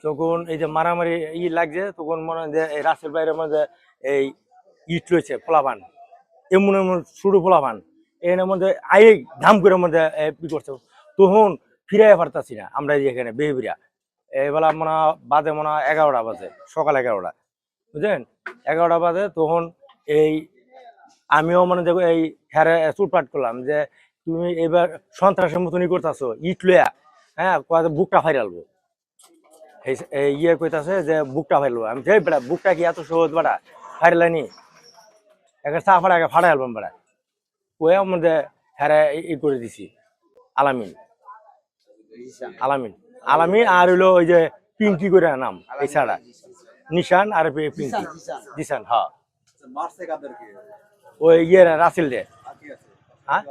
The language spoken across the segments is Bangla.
তখন এই যে মারামারি লাগছে তখন মনে হয় যে এই রাস্তার বাইরের মধ্যে এই ইট রয়েছে পোলাপান এমন এমন ছোটো পোলাপান এর মধ্যে আয়ে ধাম করে মধ্যে করছে তখন ফিরাই পারতাছি না আমরা এই এখানে বেহবিরা এবেলা মনে বাজে মনে হয় 11টা বাজে সকাল 11টা বুঝলেন 11টা বাজে তখন এই আমিও মানে দেখো এই হ্যারে চুটপাট করলাম যে তুমি এবার সন্ত্রাসের মতনই করতেছো ইট লইয়া হ্যাঁ বুকটা ফাইরালবো ইয়ে কইতাছে যে বুকটা ফাইলবো আমি যে বেড়া বুকটা কি এত সহজ বেড়া ফাইলানি একটা চা ফাড়া ফাড়াই আলবাম বেড়া ওই মধ্যে হ্যারে করে দিছি আলামিন আলামিন আলামিন আর হইলো ওই যে পিঙ্কি করে নাম এই ছাড়া নিশান আর পিঙ্কি দিশান হ্যাঁ ওই ইয়ে রাসেল দে হ্যাঁ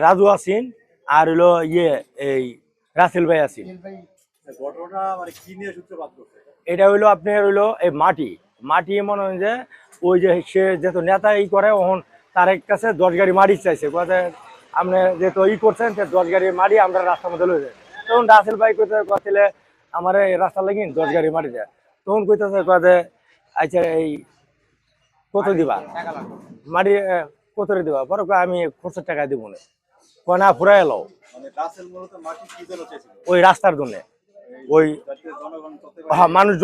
রাজু আসিন আর হইলো ইয়ে এই রাসেল ভাই আসিন এটা হইলো আপনার হইলো এই মাটি মনে হয় যে ওই যে সে যেহেতু নেতা করে ওখন তার কাছে 10 গাড়ি মাটি চাইছে আপনি যেহেতু করছেন 10 গাড়ি মাটি আমরা রাস্তার মধ্যে লই যাই তখন রাসেল ভাই কইতে আমার এই রাস্তা লাগিন 10 গাড়ি মাটি দেয় তখন কইতেছে আচ্ছা এই কত দিবা মাটি কত দিবা পরে আমি খরচের টাকা দিব না ফুরাই এলো ওই রাস্তার জন্য ওই হ্যাঁ মানুষ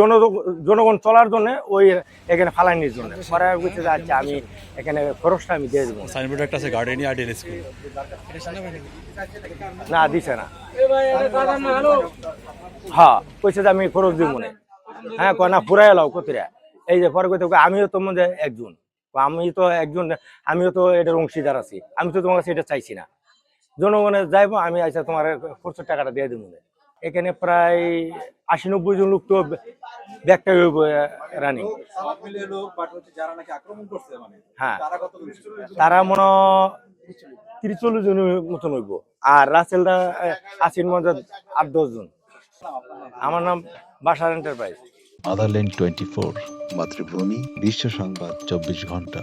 জনগণ চলার জন্য ওই এখানে ফালানির জন্য পরে বুঝতে আচ্ছা আমি এখানে খরচটা আমি দিয়ে দেবো সাইনবোর্ড একটা আছে গার্ডেনিয়া আইডিয়াল স্কুল না দিছে না হ্যাঁ কইছে যে আমি খরচ দিব না হ্যাঁ কয় না ফুরাই এলাও কতটা এই যে পরে কইতে আমিও তো মধ্যে একজন আমিও তো এটার অংশীদার আছি আমি তো তোমার কাছে এটা চাইছি না জনগণের যাইবো আমি আচ্ছা তোমার খরচের টাকাটা দিয়ে দেবো এখানে প্রায় 80-90 জন লোক তো ব্যাগটা রানিং হ্যাঁ তারা মনে 30-40 জনের মতন হইব আর রাসেলটা আসির মধ্যে 8-10 জন আমার নাম বাসার এন্টারপ্রাইজ আদারল্যান্ড 24 মাতৃভূমি বিশ্ব সংবাদ 24 ঘন্টা।